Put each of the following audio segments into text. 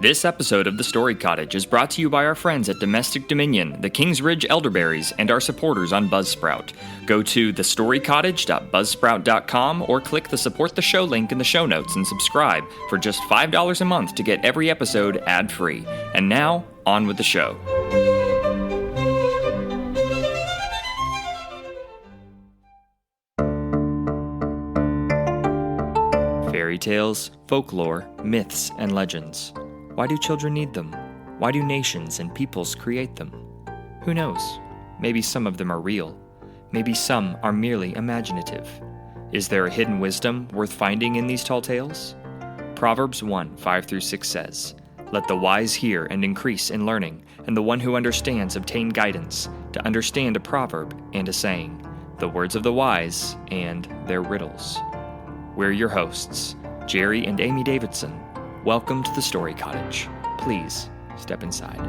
This episode of the Story Cottage is brought to you by our friends at Domestic Dominion, the Kings Ridge Elderberries, and our supporters on Buzzsprout. Go to thestorycottage.buzzsprout.com or click the Support the Show link in the show notes and subscribe for just $5 a month to get every episode ad-free. And now, on with the show. Fairy tales, folklore, myths, and legends. Why do children need them? Why do nations and peoples create them? Who knows? Maybe some of them are real. Maybe some are merely imaginative. Is there a hidden wisdom worth finding in these tall tales? Proverbs 1:5-6 says, "Let the wise hear and increase in learning, and the one who understands obtain guidance, to understand a proverb and a saying, the words of the wise and their riddles." We're your hosts, Jerry and Amy Davidson. Welcome to the Story Cottage. Please step inside.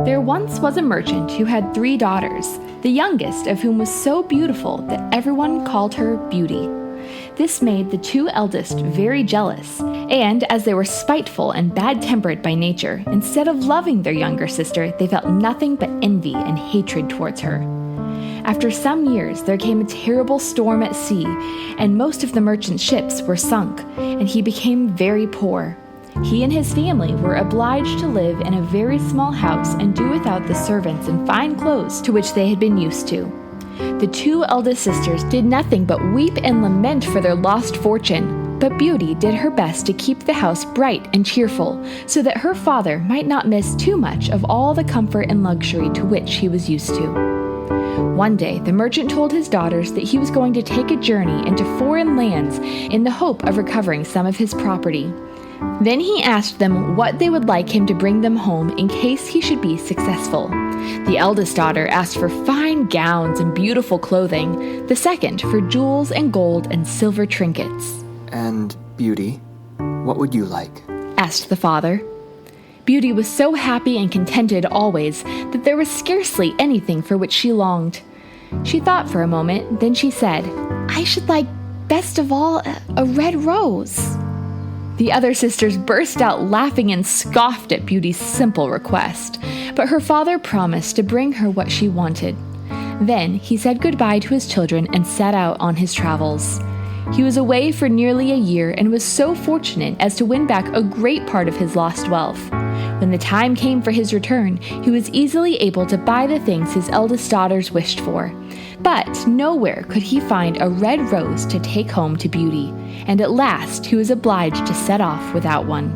There once was a merchant who had 3 daughters, the youngest of whom was so beautiful that everyone called her Beauty. This made the 2 eldest very jealous, and as they were spiteful and bad-tempered by nature, instead of loving their younger sister, they felt nothing but envy and hatred towards her. After some years, there came a terrible storm at sea, and most of the merchant's ships were sunk, and he became very poor. He and his family were obliged to live in a very small house and do without the servants and fine clothes to which they had been used to. The 2 eldest sisters did nothing but weep and lament for their lost fortune, but Beauty did her best to keep the house bright and cheerful, so that her father might not miss too much of all the comfort and luxury to which he was used to. One day, the merchant told his daughters that he was going to take a journey into foreign lands in the hope of recovering some of his property. Then he asked them what they would like him to bring them home in case he should be successful. The eldest daughter asked for fine gowns and beautiful clothing, the second for jewels and gold and silver trinkets. "And Beauty, what would you like?" asked the father. Beauty was so happy and contented always that there was scarcely anything for which she longed. She thought for a moment, then she said, "I should like, best of all, a red rose." The other sisters burst out laughing and scoffed at Beauty's simple request, but her father promised to bring her what she wanted. Then he said goodbye to his children and set out on his travels. He was away for nearly a year and was so fortunate as to win back a great part of his lost wealth. When the time came for his return, he was easily able to buy the things his eldest daughters wished for. But nowhere could he find a red rose to take home to Beauty, and at last he was obliged to set off without one.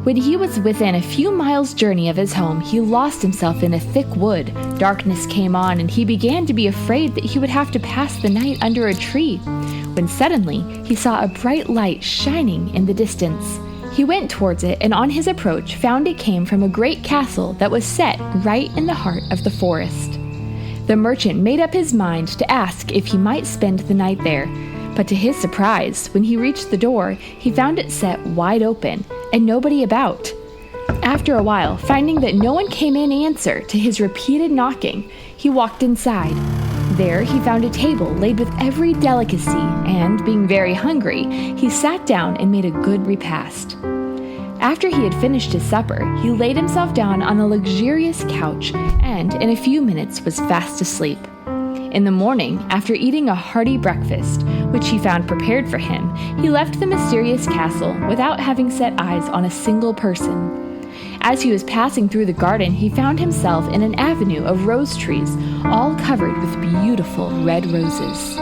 When he was within a few miles' journey of his home, he lost himself in a thick wood. Darkness came on, and he began to be afraid that he would have to pass the night under a tree, when suddenly he saw a bright light shining in the distance. He went towards it, and on his approach found it came from a great castle that was set right in the heart of the forest. The merchant made up his mind to ask if he might spend the night there, but to his surprise, when he reached the door, he found it set wide open and nobody about. After a while, finding that no one came in answer to his repeated knocking, he walked inside. There he found a table laid with every delicacy, and, being very hungry, he sat down and made a good repast. After he had finished his supper, he laid himself down on a luxurious couch and, in a few minutes, was fast asleep. In the morning, after eating a hearty breakfast, which he found prepared for him, he left the mysterious castle without having set eyes on a single person. As he was passing through the garden, he found himself in an avenue of rose trees, all covered with beautiful red roses.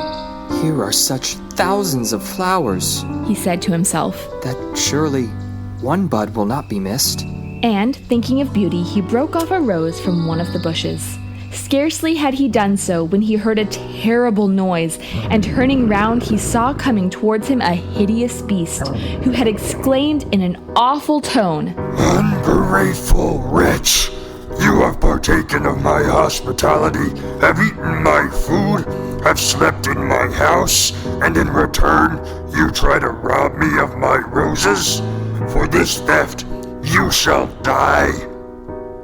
Here are such thousands of flowers, he said to himself. that surely one bud will not be missed. And, thinking of Beauty, he broke off a rose from one of the bushes. Scarcely had he done so when he heard a terrible noise, and turning round he saw coming towards him a hideous beast, who had exclaimed in an awful tone, "Ungrateful wretch! You have partaken of my hospitality, have eaten my food, have slept in my house, and in return you try to rob me of my roses? For this theft you shall die."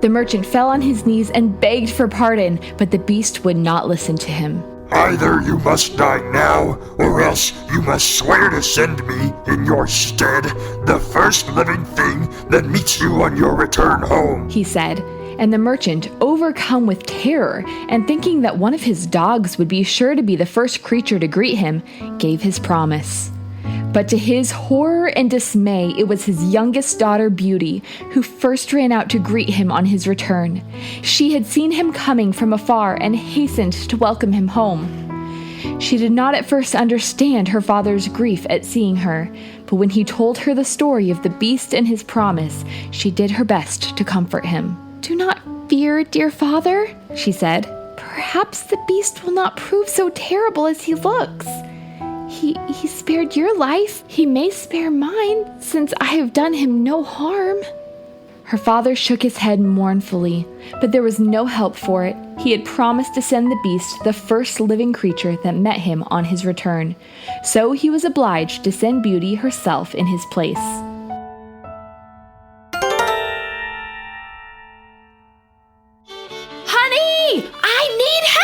The merchant fell on his knees and begged for pardon, but the beast would not listen to him. "Either you must die now, or else you must swear to send me, in your stead, the first living thing that meets you on your return home," he said, and the merchant, overcome with terror and thinking that one of his dogs would be sure to be the first creature to greet him, gave his promise. But to his horror and dismay, it was his youngest daughter, Beauty, who first ran out to greet him on his return. She had seen him coming from afar and hastened to welcome him home. She did not at first understand her father's grief at seeing her, but when he told her the story of the beast and his promise, she did her best to comfort him. "Do not fear, dear father," she said. "Perhaps the beast will not prove so terrible as he looks. He spared your life. He may spare mine, since I have done him no harm." Her father shook his head mournfully, but there was no help for it. He had promised to send the beast the first living creature that met him on his return, so he was obliged to send Beauty herself in his place. Honey, I need help!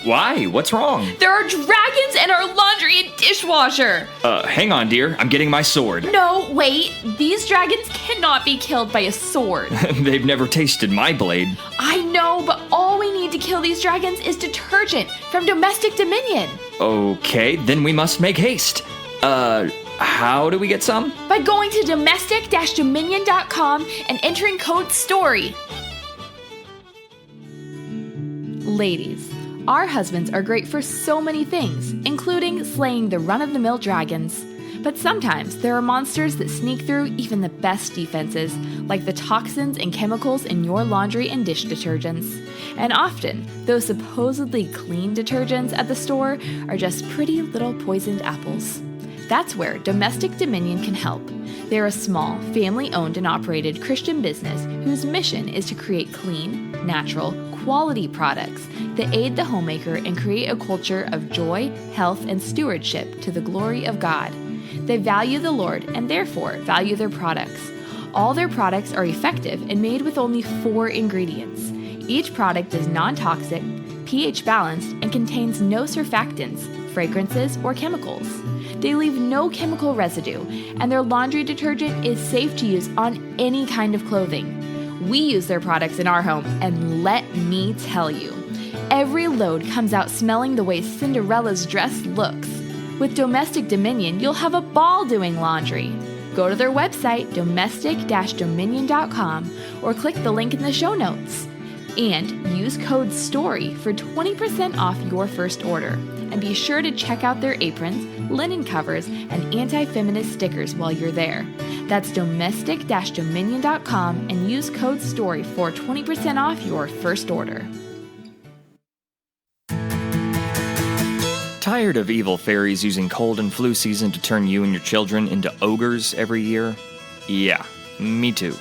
Why? What's wrong? There are dragons in our laundry and dishwasher. Hang on, dear. I'm getting my sword. No, wait. These dragons cannot be killed by a sword. They've never tasted my blade. I know, but all we need to kill these dragons is detergent from Domestic Dominion. Okay, then we must make haste. How do we get some? By going to domestic-dominion.com and entering code STORY. Ladies, our husbands are great for so many things, including slaying the run-of-the-mill dragons. But sometimes there are monsters that sneak through even the best defenses, like the toxins and chemicals in your laundry and dish detergents. And often, those supposedly clean detergents at the store are just pretty little poisoned apples. That's where Domestic Dominion can help. They're a small, family-owned and operated Christian business whose mission is to create clean, natural, quality products that aid the homemaker and create a culture of joy, health, and stewardship to the glory of God. They value the Lord and therefore value their products. All their products are effective and made with only 4 ingredients. Each product is non-toxic, pH balanced, and contains no surfactants, fragrances, or chemicals. They leave no chemical residue, and their laundry detergent is safe to use on any kind of clothing. We use their products in our home, and let me tell you, every load comes out smelling the way Cinderella's dress looks. With Domestic Dominion, you'll have a ball doing laundry. Go to their website, domestic-dominion.com, or click the link in the show notes. And use code STORY for 20% off your first order. And be sure to check out their aprons, linen covers, and anti-feminist stickers while you're there. That's domestic-dominion.com and use code STORY for 20% off your first order. Tired of evil fairies using cold and flu season to turn you and your children into ogres every year? Yeah, me too.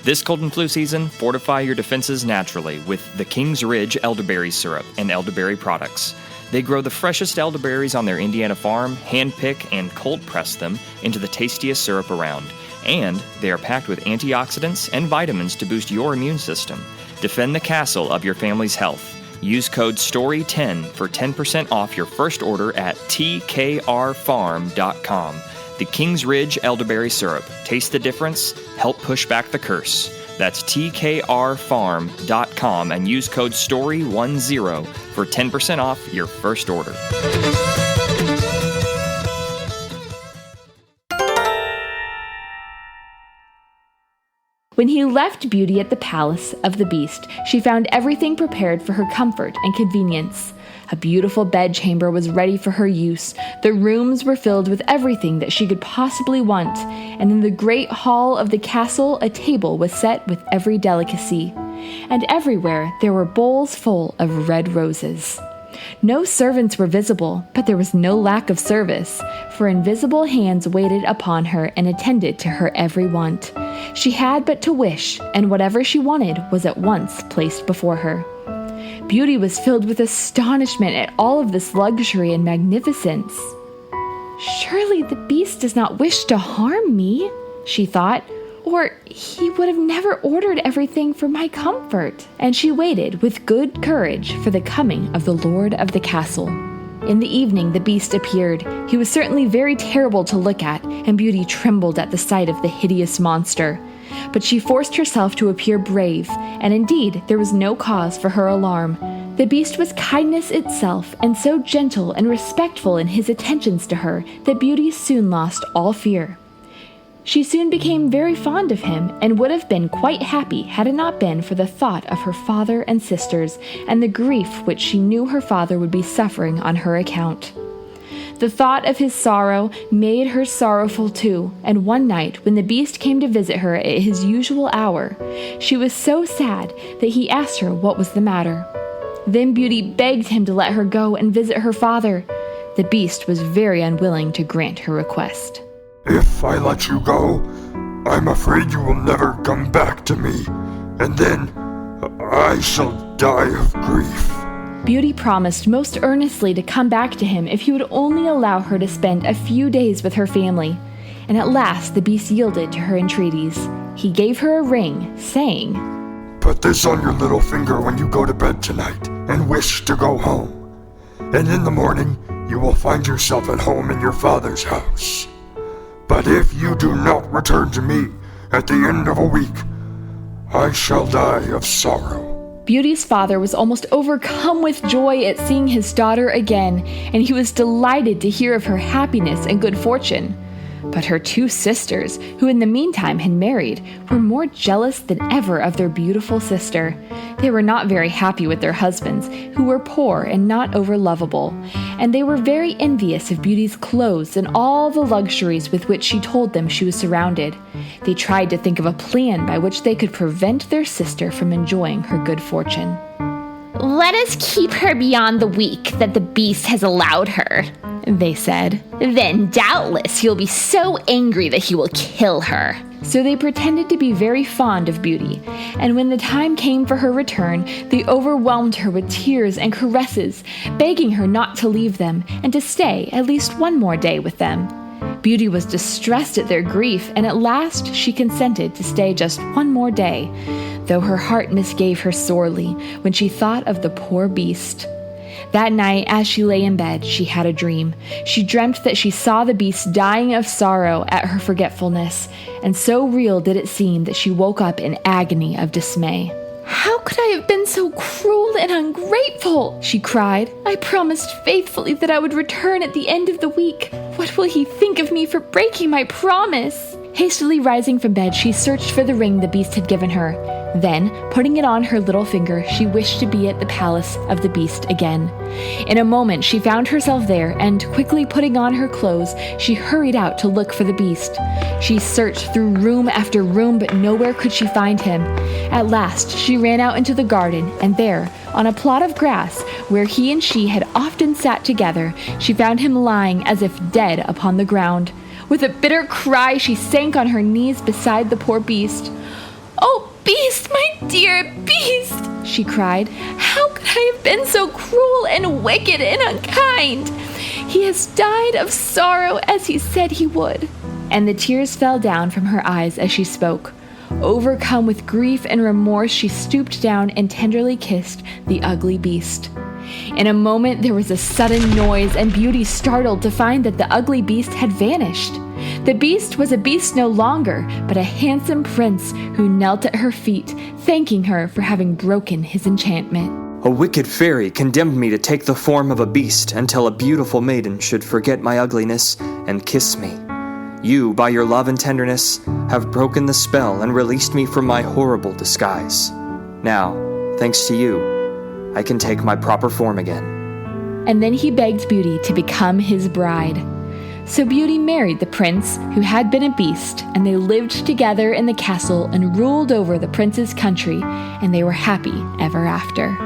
This cold and flu season, fortify your defenses naturally with the King's Ridge elderberry syrup and elderberry products. They grow the freshest elderberries on their Indiana farm, hand-pick and cold-press them into the tastiest syrup around. And they are packed with antioxidants and vitamins to boost your immune system. Defend the castle of your family's health. Use code STORY10 for 10% off your first order at tkrfarm.com. The King's Ridge elderberry syrup. Taste the difference. Help push back the curse. That's tkrfarm.com and use code STORY10 for 10% off your first order. When he left Beauty at the palace of the Beast, she found everything prepared for her comfort and convenience. A beautiful bedchamber was ready for her use. The rooms were filled with everything that she could possibly want, and in the great hall of the castle a table was set with every delicacy. And everywhere there were bowls full of red roses. No servants were visible, but there was no lack of service, for invisible hands waited upon her and attended to her every want. She had but to wish, and whatever she wanted was at once placed before her. Beauty was filled with astonishment at all of this luxury and magnificence. "Surely the Beast does not wish to harm me," she thought, "or he would have never ordered everything for my comfort." And she waited with good courage for the coming of the lord of the castle. In the evening the Beast appeared. He was certainly very terrible to look at, and Beauty trembled at the sight of the hideous monster. But she forced herself to appear brave, and indeed there was no cause for her alarm. The Beast was kindness itself, and so gentle and respectful in his attentions to her that Beauty soon lost all fear. She soon became very fond of him, and would have been quite happy had it not been for the thought of her father and sisters, and the grief which she knew her father would be suffering on her account. The thought of his sorrow made her sorrowful too, and one night, when the Beast came to visit her at his usual hour, she was so sad that he asked her what was the matter. Then Beauty begged him to let her go and visit her father. The Beast was very unwilling to grant her request. If I let you go, I'm afraid you will never come back to me, and then I shall die of grief. Beauty promised most earnestly to come back to him if he would only allow her to spend a few days with her family. And at last the Beast yielded to her entreaties. He gave her a ring, saying, "Put this on your little finger when you go to bed tonight and wish to go home. And in the morning you will find yourself at home in your father's house. But if you do not return to me at the end of a week, I shall die of sorrow." Beauty's father was almost overcome with joy at seeing his daughter again, and he was delighted to hear of her happiness and good fortune. But her two sisters, who in the meantime had married, were more jealous than ever of their beautiful sister. They were not very happy with their husbands, who were poor and not over lovable, and they were very envious of Beauty's clothes and all the luxuries with which she told them she was surrounded. They tried to think of a plan by which they could prevent their sister from enjoying her good fortune. "Let us keep her beyond the week that the Beast has allowed her," they said. "Then doubtless he'll be so angry that he will kill her." So they pretended to be very fond of Beauty, and when the time came for her return, they overwhelmed her with tears and caresses, begging her not to leave them and to stay at least one more day with them. Beauty was distressed at their grief, and at last she consented to stay just one more day, though her heart misgave her sorely when she thought of the poor Beast. That night, as she lay in bed, she had a dream. She dreamt that she saw the Beast dying of sorrow at her forgetfulness, and so real did it seem that she woke up in agony of dismay. "How could I have been so cruel and ungrateful?" she cried. "I promised faithfully that I would return at the end of the week. What will he think of me for breaking my promise?" Hastily rising from bed, she searched for the ring the Beast had given her. Then, putting it on her little finger, she wished to be at the palace of the Beast again. In a moment, she found herself there, and quickly putting on her clothes, she hurried out to look for the Beast. She searched through room after room, but nowhere could she find him. At last, she ran out into the garden, and there, on a plot of grass, where he and she had often sat together, she found him lying as if dead upon the ground. With a bitter cry, she sank on her knees beside the poor Beast. "Oh, Beast, my dear Beast," she cried, "how could I have been so cruel and wicked and unkind? He has died of sorrow as he said he would." And the tears fell down from her eyes as she spoke. Overcome with grief and remorse, she stooped down and tenderly kissed the ugly Beast. In a moment there was a sudden noise, and Beauty startled to find that the ugly Beast had vanished. The Beast was a beast no longer, but a handsome prince who knelt at her feet, thanking her for having broken his enchantment. A wicked fairy condemned me to take the form of a beast until a beautiful maiden should forget my ugliness and kiss me. You, by your love and tenderness, have broken the spell and released me from my horrible disguise. Now, thanks to you, I can take my proper form again." And then he begged Beauty to become his bride. So Beauty married the prince who had been a beast, and they lived together in the castle and ruled over the prince's country, and they were happy ever after.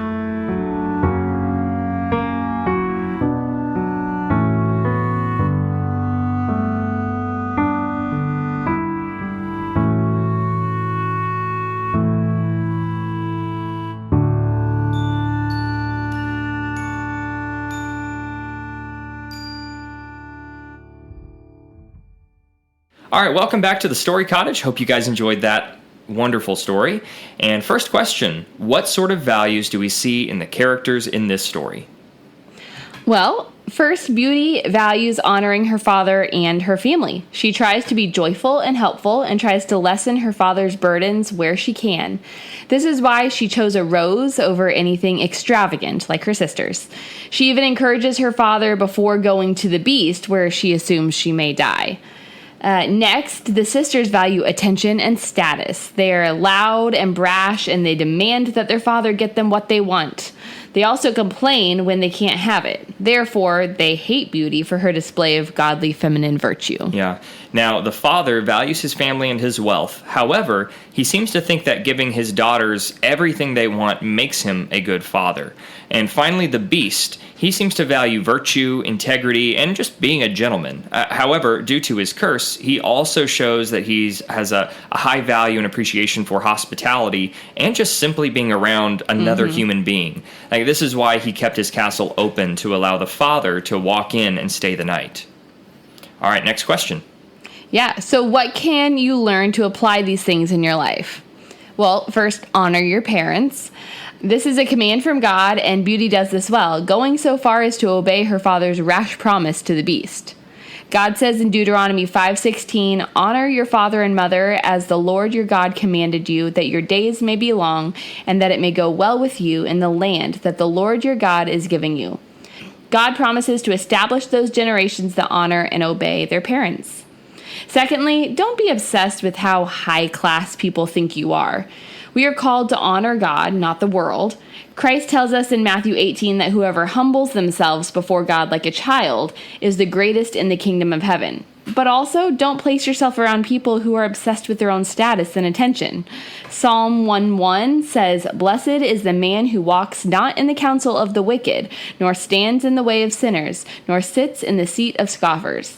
All right, welcome back to the Story Cottage. Hope you guys enjoyed that wonderful story. And first question, what sort of values do we see in the characters in this story? Well, first, Beauty values honoring her father and her family. She tries to be joyful and helpful and tries to lessen her father's burdens where she can. This is why she chose a rose over anything extravagant like her sisters. She even encourages her father before going to the beast, where she assumes she may die. Next, the sisters value attention and status. They are loud and brash, and they demand that their father get them what they want. They also complain when they can't have it. Therefore, they hate Beauty for her display of godly feminine virtue. Yeah. Now, the father values his family and his wealth. However, he seems to think that giving his daughters everything they want makes him a good father. And finally, the beast. He seems to value virtue, integrity, and just being a gentleman. However, due to his curse, he also shows that he has a high value and appreciation for hospitality and just simply being around another human being. Like, this is why he kept his castle open to allow the father to walk in and stay the night. All right, next question. Yeah, so what can you learn to apply these things in your life? Well, first, honor your parents. This is a command from God, and Beauty does this well, going so far as to obey her father's rash promise to the beast. God says in Deuteronomy 5:16, "Honor your father and mother as the Lord your God commanded you, that your days may be long, and that it may go well with you in the land that the Lord your God is giving you." God promises to establish those generations that honor and obey their parents. Secondly, don't be obsessed with how high-class people think you are. We are called to honor God, not the world. Christ tells us in Matthew 18 that whoever humbles themselves before God like a child is the greatest in the kingdom of heaven. But also, don't place yourself around people who are obsessed with their own status and attention. Psalm 1:1 says, "Blessed is the man who walks not in the counsel of the wicked, nor stands in the way of sinners, nor sits in the seat of scoffers."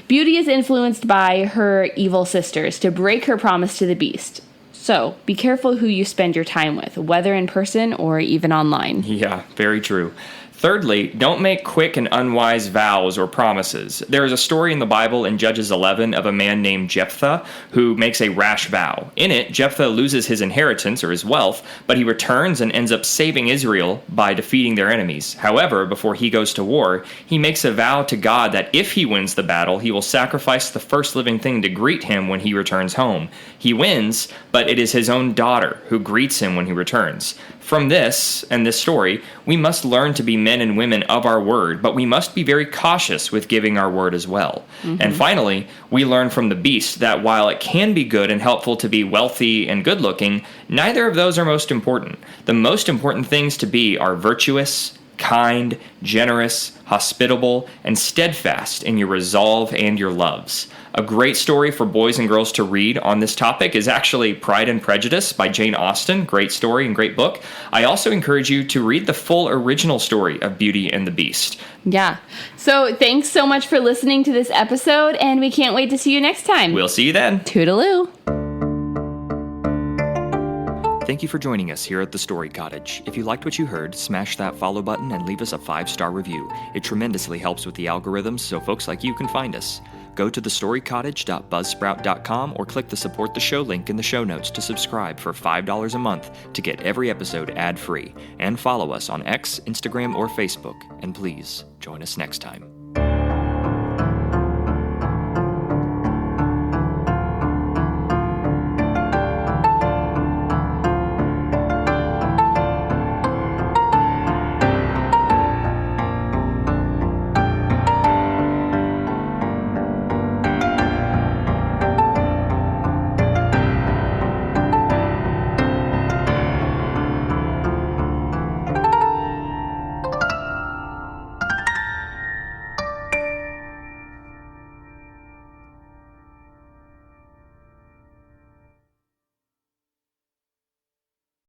Beauty is influenced by her evil sisters to break her promise to the beast. So, be careful who you spend your time with, whether in person or even online. Yeah, very true. Thirdly, don't make quick and unwise vows or promises. There is a story in the Bible in Judges 11 of a man named Jephthah who makes a rash vow. In it, Jephthah loses his inheritance or his wealth, but he returns and ends up saving Israel by defeating their enemies. However, before he goes to war, he makes a vow to God that if he wins the battle, he will sacrifice the first living thing to greet him when he returns home. He wins, but it is his own daughter who greets him when he returns. From this, and this story, we must learn to be men and women of our word, but we must be very cautious with giving our word as well. And finally, we learn from the beast that while it can be good and helpful to be wealthy and good-looking, neither of those are most important. The most important things to be are virtuous, kind, generous, hospitable, and steadfast in your resolve and your loves. A great story for boys and girls to read on this topic is actually Pride and Prejudice by Jane Austen. Great story and great book. I also encourage you to read the full original story of Beauty and the Beast. Yeah. So thanks so much for listening to this episode, and we can't wait to see you next time. We'll see you then. Toodaloo. Thank you for joining us here at the Story Cottage. If you liked what you heard, smash that follow button and leave us a 5-star review. It tremendously helps with the algorithms so folks like you can find us. Go to thestorycottage.buzzsprout.com or click the Support the Show link in the show notes to subscribe for $5 a month to get every episode ad-free. And follow us on X, Instagram, or Facebook. And please, join us next time.